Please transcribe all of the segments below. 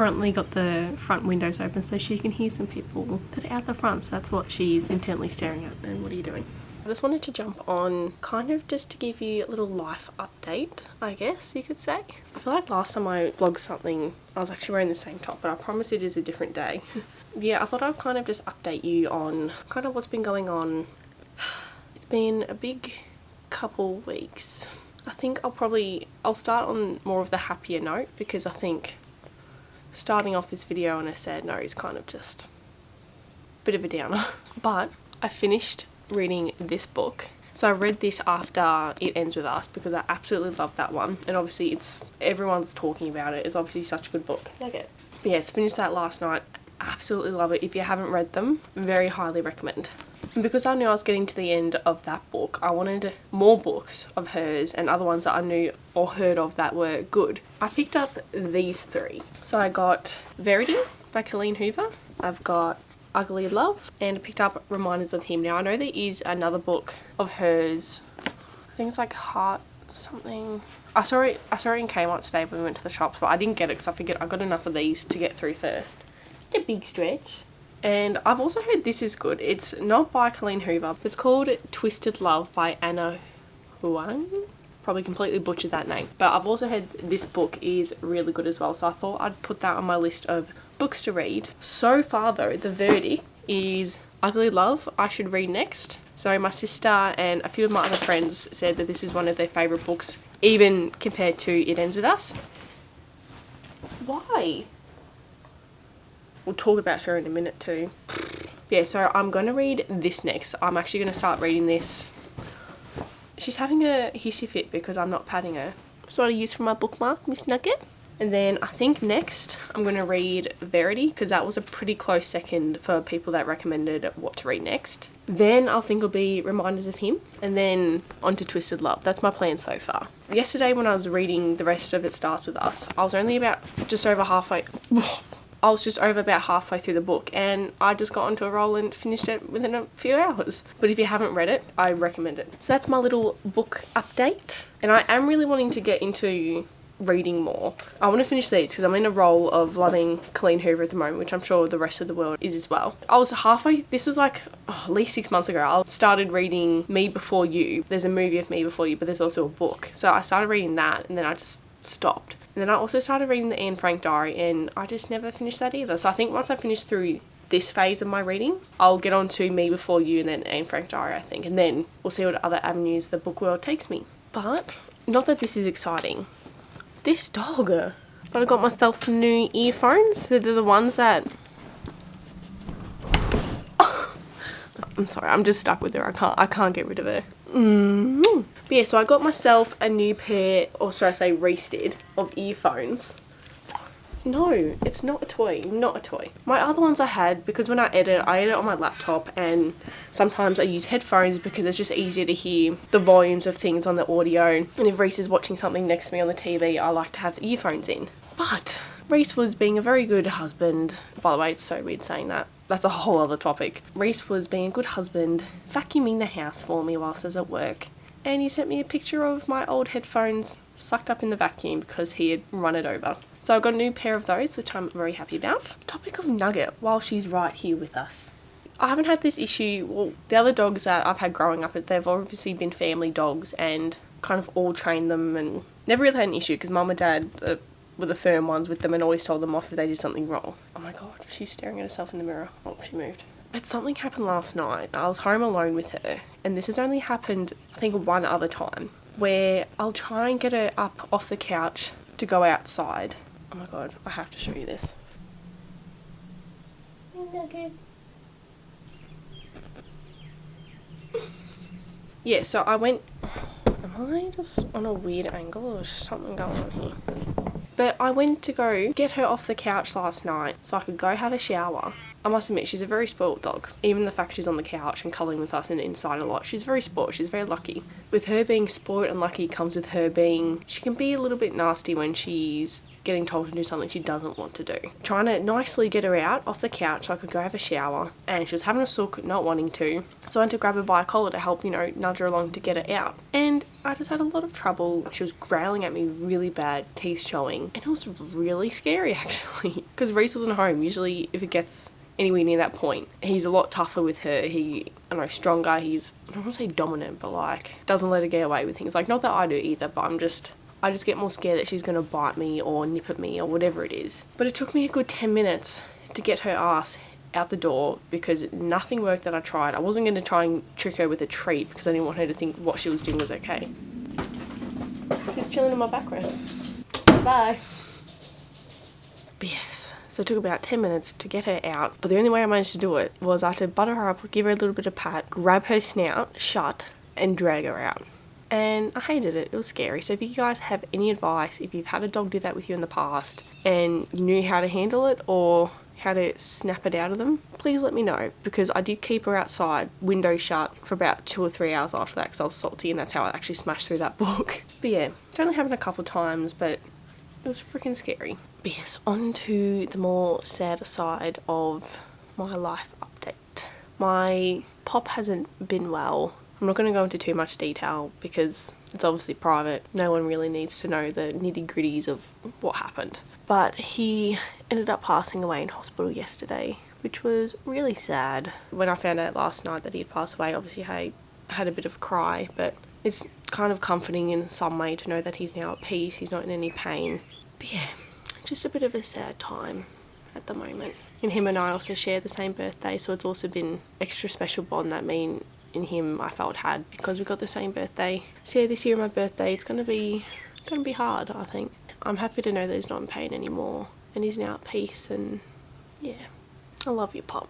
currently got the front windows open so she can hear some people that are out the front, so that's what she's intently staring at. And what are you doing? I just wanted to jump on kind of just to give you a little life update, I guess you could say. I feel like last time I vlogged something, I was actually wearing the same top, but I promise it is a different day. Yeah, I thought I'd kind of just update you on kind of what's been going on. It's been a big couple weeks. I think I'll start on more of the happier note, because I think starting off this video on a sad note is kind of just a bit of a downer. But I finished reading this book. So I read this after It Ends With Us because I absolutely love that one, and obviously everyone's talking about it. It's obviously such a good book. Nugget. But yes, finished that last night. Absolutely love it. If you haven't read them, very highly recommend. And because I knew I was getting to the end of that book, I wanted more books of hers and other ones that I knew or heard of that were good. I picked up these three. So I got Verity by Colleen Hoover. I've got Ugly Love, and I picked up Reminders of Him. Now I know there is another book of hers, I think it's like Heart something. I saw it in Kmart today when we went to the shops, but I didn't get it because I figured I got enough of these to get through first. It's a big stretch. And I've also heard this is good. It's not by Colleen Hoover. It's called Twisted Love by Anna Huang. Probably completely butchered that name. But I've also heard this book is really good as well, so I thought I'd put that on my list of books to read. So far though, the verdict is Ugly Love I should read next. So my sister and a few of my other friends said that this is one of their favourite books, even compared to It Ends With Us. Why? We'll talk about her in a minute too. Yeah, so I'm going to read this next. I'm actually going to start reading this. She's having a hissy fit because I'm not patting her. So what I use for my bookmark, Miss Nugget. And then I think next I'm going to read Verity, because that was a pretty close second for people that recommended what to read next. Then I think it'll be Reminders of Him, and then on to Twisted Love. That's my plan so far. Yesterday when I was reading the rest of It Starts With Us, I was only about just over halfway through the book, and I just got onto a roll and finished it within a few hours. But if you haven't read it, I recommend it. So that's my little book update, and I am really wanting to get into reading more. I want to finish these because I'm in a role of loving Colleen Hoover at the moment, which I'm sure the rest of the world is as well. I was halfway, this was like at least 6 months ago, I started reading Me Before You. There's a movie of Me Before You, but there's also a book. So I started reading that, and then I just stopped. And then I also started reading the Anne Frank diary, and I just never finished that either. So I think once I finish through this phase of my reading, I'll get on to Me Before You and then Anne Frank diary, I think. And then we'll see what other avenues the book world takes me. But not that this is exciting. This dog. But I got myself some new earphones. They're the ones that... I'm sorry, I'm just stuck with her. I can't get rid of her. But yeah, so I got myself a new pair, or should I say Reese did, of earphones. No, it's not a toy, not a toy. My other ones I had, because when I edit on my laptop, and sometimes I use headphones because it's just easier to hear the volumes of things on the audio. And if Reese is watching something next to me on the TV, I like to have earphones in. But Reese was being a very good husband. By the way, it's so weird saying that. That's a whole other topic. Reese was being a good husband, vacuuming the house for me whilst I was at work. And he sent me a picture of my old headphones sucked up in the vacuum because he had run it over. So I got a new pair of those, which I'm very happy about. Topic of Nugget, while she's right here with us. I haven't had this issue, well, the other dogs that I've had growing up, they've obviously been family dogs and kind of all trained them and never really had an issue because mum and dad were the firm ones with them and always told them off if they did something wrong. Oh my god, she's staring at herself in the mirror. Oh, she moved. But something happened last night. I was home alone with her, and this has only happened, I think, one other time, where I'll try and get her up off the couch to go outside. Oh my god, I have to show you this. Yeah, so I went... Am I just on a weird angle or is something going on here? But I went to go get her off the couch last night so I could go have a shower. I must admit, she's a very spoilt dog. Even the fact she's on the couch and cuddling with us and inside a lot, she's very spoilt. She's very lucky. With her being spoilt and lucky comes with her being... She can be a little bit nasty when she's getting told to do something she doesn't want to do. Trying to nicely get her out off the couch so I could go have a shower, and she was having a sook, not wanting to. So I went to grab her by a collar to help, nudge her along to get her out. And I just had a lot of trouble. She was growling at me really bad, teeth showing, and it was really scary actually, because Reese wasn't home. Usually if it gets anywhere near that point, he's a lot tougher with her. I don't know, stronger. He's, I don't want to say dominant, but like doesn't let her get away with things. Like, not that I do either, but I just get more scared that she's gonna bite me or nip at me or whatever it is. But it took me a good 10 minutes to get her ass out the door because nothing worked that I tried. I wasn't going to try and trick her with a treat because I didn't want her to think what she was doing was okay. She's chilling in my background. Bye. But yes, so it took about 10 minutes to get her out, but the only way I managed to do it was I had to butter her up, give her a little bit of pat, grab her snout shut and drag her out. And I hated it. It was scary. So if you guys have any advice, if you've had a dog do that with you in the past and you knew how to handle it or how to snap it out of them, please let me know, because I did keep her outside, window shut, for about 2 or 3 hours after that because I was salty, and that's how I actually smashed through that book. But yeah, it's only happened a couple of times, but it was freaking scary. But yes, on to the more sad side of my life update. My pop hasn't been well. I'm not going to go into too much detail because it's obviously private. No one really needs to know the nitty-gritties of what happened. But he ended up passing away in hospital yesterday, which was really sad. When I found out last night that he had passed away, obviously I had a bit of a cry, but it's kind of comforting in some way to know that he's now at peace, he's not in any pain. But yeah, just a bit of a sad time at the moment. And him and I also share the same birthday, so it's also been extra special bond that me and him I felt had because we got the same birthday. So yeah, this year my birthday, it's gonna be hard, I think. I'm happy to know that he's not in pain anymore and he's now at peace, and yeah, I love you, Pop.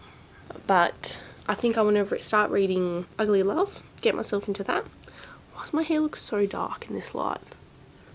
But I think I want to start reading Ugly Love, get myself into that. Why does my hair look so dark in this light?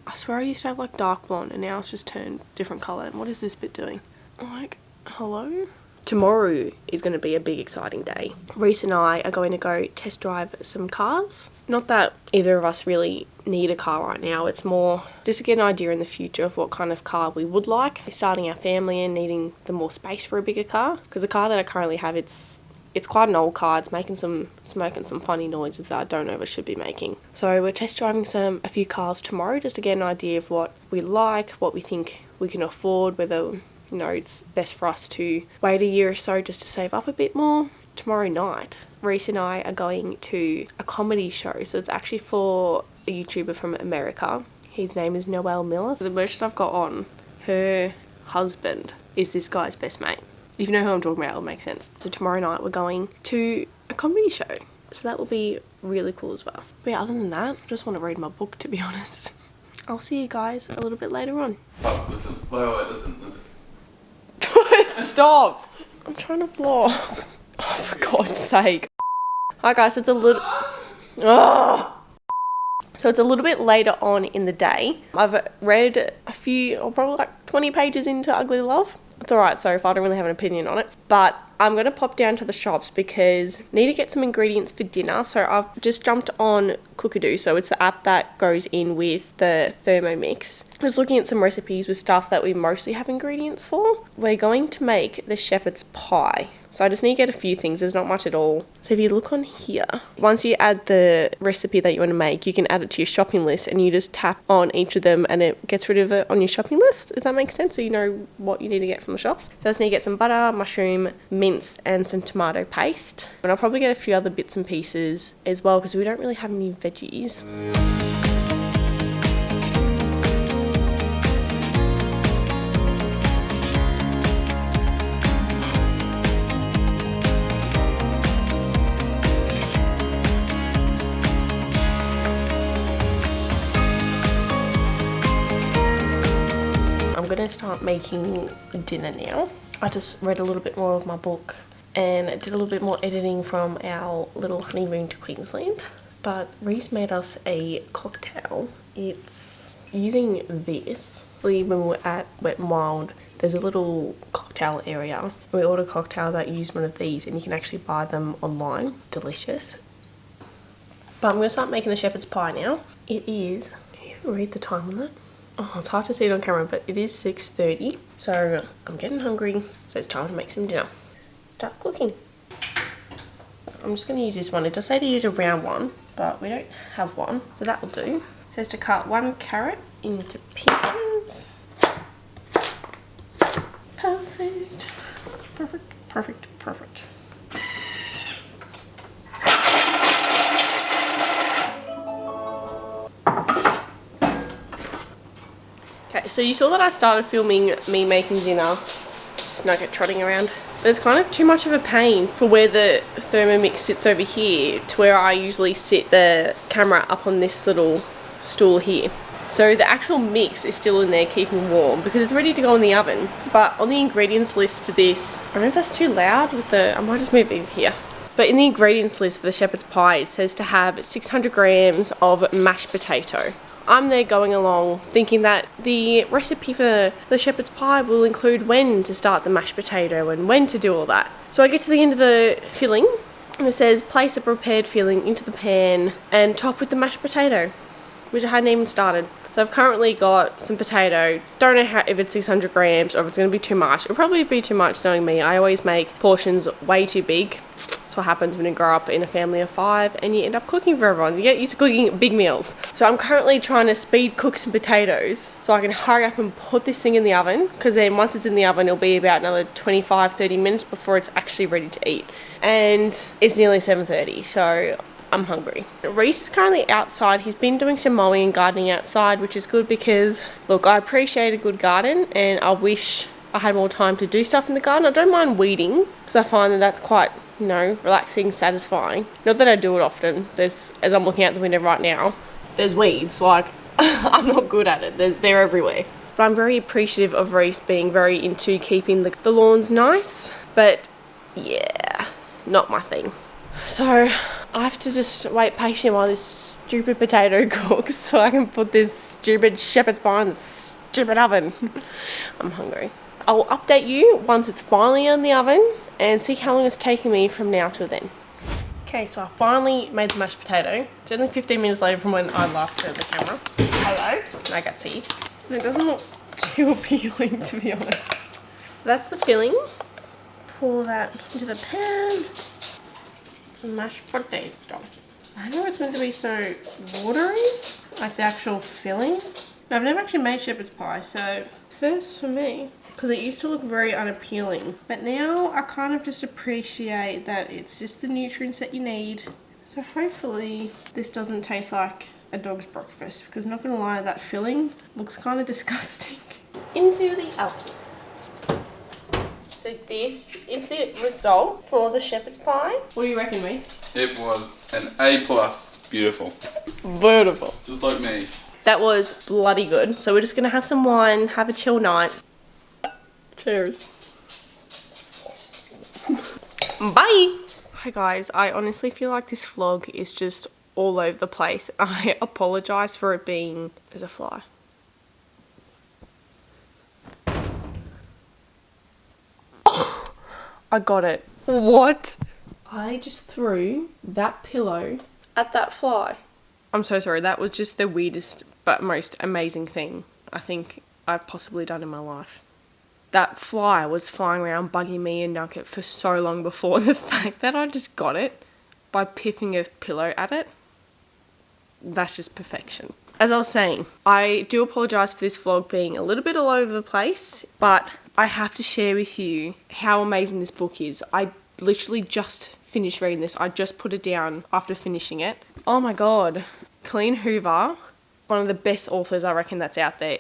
I swear I used to have like dark blonde and now it's just turned different colour. And what is this bit doing? Like, hello? Tomorrow is going to be a big exciting day. Reese and I are going to go test drive some cars. Not that either of us really need a car right now, it's more just to get an idea in the future of what kind of car we would like. We're starting our family and needing the more space for a bigger car, because the car that I currently have, it's quite an old car. It's smoking some funny noises that I don't know if it should be making. So we're test driving a few cars tomorrow just to get an idea of what we like, what we think we can afford, whether it's best for us to wait a year or so just to save up a bit more. Tomorrow night, Reese and I are going to a comedy show. So it's actually for a YouTuber from America. His name is Noel Miller. So the merch that I've got on, her husband is this guy's best mate. If you know who I'm talking about, it'll make sense. So tomorrow night we're going to a comedy show. So that will be really cool as well. But yeah, other than that, I just want to read my book, to be honest. I'll see you guys a little bit later on. Oh, listen. Wait, listen. Stop! I'm trying to vlog. Oh, for God's sake. Hi guys, it's a little... Oh! So it's a little bit later on in the day. I've read a few, or probably like 20 pages into Ugly Love. It's alright so far, I don't really have an opinion on it. But I'm going to pop down to the shops because I need to get some ingredients for dinner. So I've just jumped on Cookadoo. So it's the app that goes in with the Thermomix. I was looking at some recipes with stuff that we mostly have ingredients for. We're going to make the shepherd's pie. So I just need to get a few things. There's not much at all. So if you look on here, once you add the recipe that you want to make, you can add it to your shopping list and you just tap on each of them and it gets rid of it on your shopping list. If that makes sense, so you know what you need to get from the shops. So I just need to get some butter, mushroom, mince and some tomato paste. And I'll probably get a few other bits and pieces as well because we don't really have any veggies. I'm going to start making dinner now. I just read a little bit more of my book and did a little bit more editing from our little honeymoon to Queensland. But Reese made us a cocktail. It's using this. When we were at Wet n Wild, there's a little cocktail area. We ordered a cocktail that used one of these and you can actually buy them online. Delicious. But I'm going to start making the shepherd's pie now. It is, can you read the time on that? Oh, it's hard to see it on camera, but it is 6:30. So I'm getting hungry, so it's time to make some dinner. Start cooking. I'm just going to use this one. It does say to use a round one, but we don't have one, so that will do. It says to cut 1 carrot into pieces. Perfect. Perfect, perfect, perfect. Okay, so you saw that I started filming me making dinner, just Nugget trotting around. But it's kind of too much of a pain for where the Thermomix sits over here to where I usually sit the camera up on this little stool here. So the actual mix is still in there keeping warm because it's ready to go in the oven. But on the ingredients list for this, I don't know if that's too loud with the, I might just move over here. But in the ingredients list for the shepherd's pie, it says to have 600 grams of mashed potato. I'm there going along thinking that the recipe for the shepherd's pie will include when to start the mashed potato and when to do all that. So I get to the end of the filling and it says place the prepared filling into the pan and top with the mashed potato, which I hadn't even started. So I've currently got some potato. Don't know if it's 600 grams or if it's going to be too much. It'll probably be too much knowing me. I always make portions way too big. That's what happens when you grow up in a family of 5 and you end up cooking for everyone. You get used to cooking big meals. So I'm currently trying to speed cook some potatoes so I can hurry up and put this thing in the oven, because then once it's in the oven it'll be about another 25-30 minutes before it's actually ready to eat. And it's nearly 7:30, so I'm hungry. Reese is currently outside. He's been doing some mowing and gardening outside, which is good because, look, I appreciate a good garden and I wish I had more time to do stuff in the garden. I don't mind weeding because I find that that's quite, you know, relaxing, satisfying. Not that I do it often. There's, as I'm looking out the window right now, there's weeds. Like, I'm not good at it. They're everywhere. But I'm very appreciative of Reese being very into keeping the lawns nice. But yeah, not my thing. So I have to just wait patiently while this stupid potato cooks so I can put this stupid shepherd's pie in the stupid oven. I'm hungry. I'll update you once it's finally in the oven and see how long it's taking me from now till then. Okay, so I finally made the mashed potato. It's only 15 minutes later from when I last turned the camera. Hello, Nugget's here. It doesn't look too appealing, to be honest. So that's the filling. Pour that into the pan. Mashed potato. I know it's meant to be so watery, like the actual filling. I've never actually made shepherd's pie, so first for me, because it used to look very unappealing. But now I kind of just appreciate that it's just the nutrients that you need. So hopefully this doesn't taste like a dog's breakfast, because not gonna lie, that filling looks kind of disgusting. Into the oven. So this is the result for the shepherd's pie. What do you reckon, Reese? It was an A+. Beautiful. Beautiful. Just like me. That was bloody good. So we're just going to have some wine, have a chill night. Cheers. Bye! Hi guys, I honestly feel like this vlog is just all over the place. I apologise for it being... There's a fly. I got it. What? I just threw that pillow at that fly. I'm so sorry. That was just the weirdest but most amazing thing I think I've possibly done in my life. That fly was flying around bugging me and Nugget for so long before. The fact that I just got it by piffing a pillow at it, that's just perfection. As I was saying, I do apologise for this vlog being a little bit all over the place, but I have to share with you how amazing this book is. I literally just finished reading this. I just put it down after finishing it. Oh my god. Colleen Hoover, one of the best authors I reckon that's out there.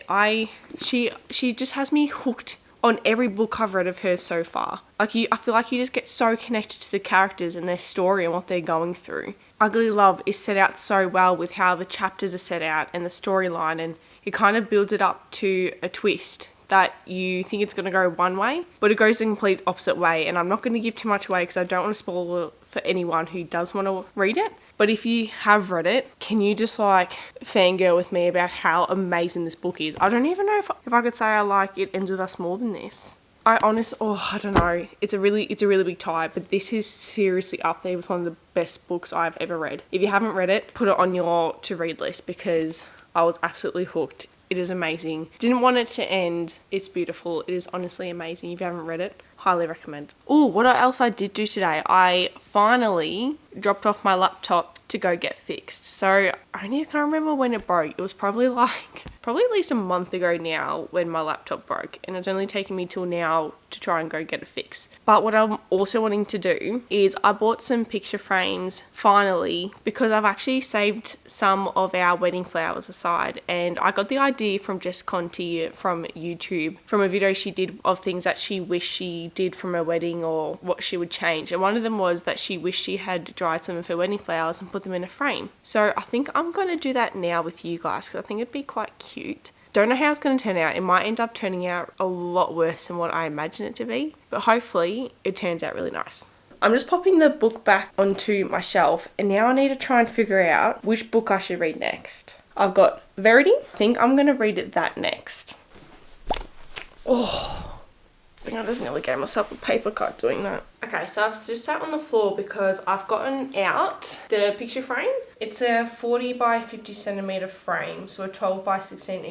She just has me hooked on every book I've read of hers so far. I feel like you just get so connected to the characters and their story and what they're going through. Ugly Love is set out so well with how the chapters are set out and the storyline, and it kind of builds it up to a twist that you think it's going to go one way, but it goes the complete opposite way. And I'm not going to give too much away because I don't want to spoil it for anyone who does want to read it. But if you have read it, can you just like fangirl with me about how amazing this book is? I don't even know if I could say I like It Ends With Us more than this. I don't know. It's a really big tie, but this is seriously up there with one of the best books I've ever read. If you haven't read it, put it on your to read list because I was absolutely hooked. It is amazing. Didn't want it to end. It's beautiful. It is honestly amazing. If you haven't read it, highly recommend. Oh, what else I did do today? I finally dropped off my laptop to go get fixed. So I can't remember when it broke. It was probably at least a month ago now when my laptop broke, and it's only taken me till now to try and go get it fixed. But what I'm also wanting to do is I bought some picture frames finally, because I've actually saved some of our wedding flowers aside, and I got the idea from Jess Conti from YouTube from a video she did of things that she wished she did from her wedding or what she would change, and one of them was that she wished she had dried some of her wedding flowers and put them in a frame. So I think I'm going to do that now with you guys, because I think it'd be quite cute. Don't know how it's going to turn out. It might end up turning out a lot worse than what I imagine it to be, but hopefully it turns out really nice. I'm just popping the book back onto my shelf, and now I need to try and figure out which book I should read next. I've got Verity. I think I'm going to read that next. Oh, I think I just nearly gave myself a paper cut doing that. Okay, so I've just sat on the floor because I've gotten out the picture frame. It's a 40 by 50 centimeter frame, so a 12 by 16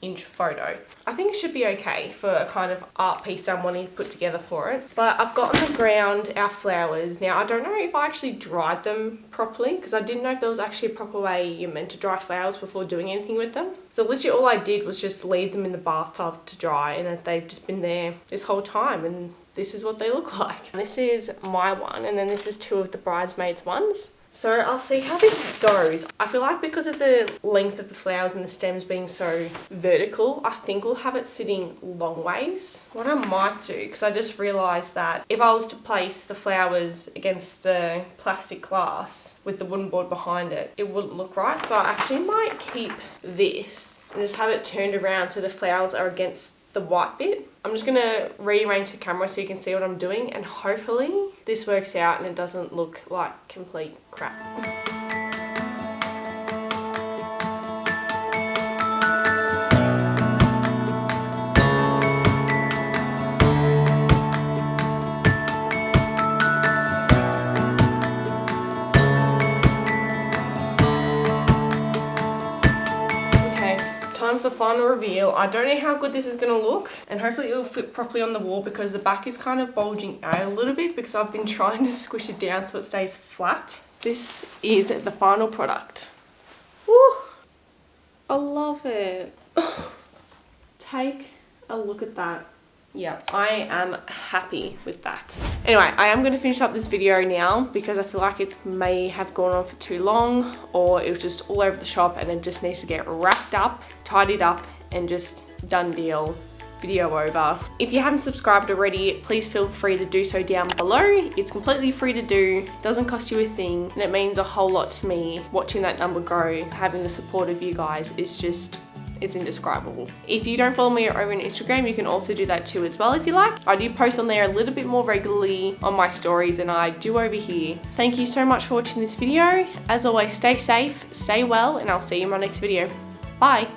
inch photo. I think it should be okay for a kind of art piece I'm wanting to put together for it. But I've got on the ground our flowers. Now, I don't know if I actually dried them properly, because I didn't know if there was actually a proper way you're meant to dry flowers before doing anything with them. So literally all I did was just leave them in the bathtub to dry, and that they've just been there this whole time, and this is what they look like. And this is my one, and then this is two of the bridesmaids' ones. So I'll see how this goes. I feel like because of the length of the flowers and the stems being so vertical, I think we'll have it sitting long ways. What I might do, because I just realised that if I was to place the flowers against the plastic glass with the wooden board behind it, it wouldn't look right. So I actually might keep this and just have it turned around so the flowers are against the white bit. I'm just going to rearrange the camera so you can see what I'm doing, and hopefully this works out and it doesn't look like complete crap. Time for the final reveal. I don't know how good this is going to look, and hopefully it will fit properly on the wall, because the back is kind of bulging out a little bit because I've been trying to squish it down so it stays flat. This is the final product. Woo! I love it. Take a look at that. Yeah, I am happy with that. Anyway, I am going to finish up this video now because I feel like it may have gone on for too long, or it was just all over the shop and it just needs to get wrapped up, tidied up, and just done deal. Video over. If you haven't subscribed already, please feel free to do so down below. It's completely free to do, doesn't cost you a thing, and it means a whole lot to me. Watching that number grow, having the support of you guys is just, it's indescribable. If you don't follow me over on Instagram, you can also do that too as well if you like. I do post on there a little bit more regularly on my stories than I do over here. Thank you so much for watching this video. As always, stay safe, stay well, and I'll see you in my next video. Bye.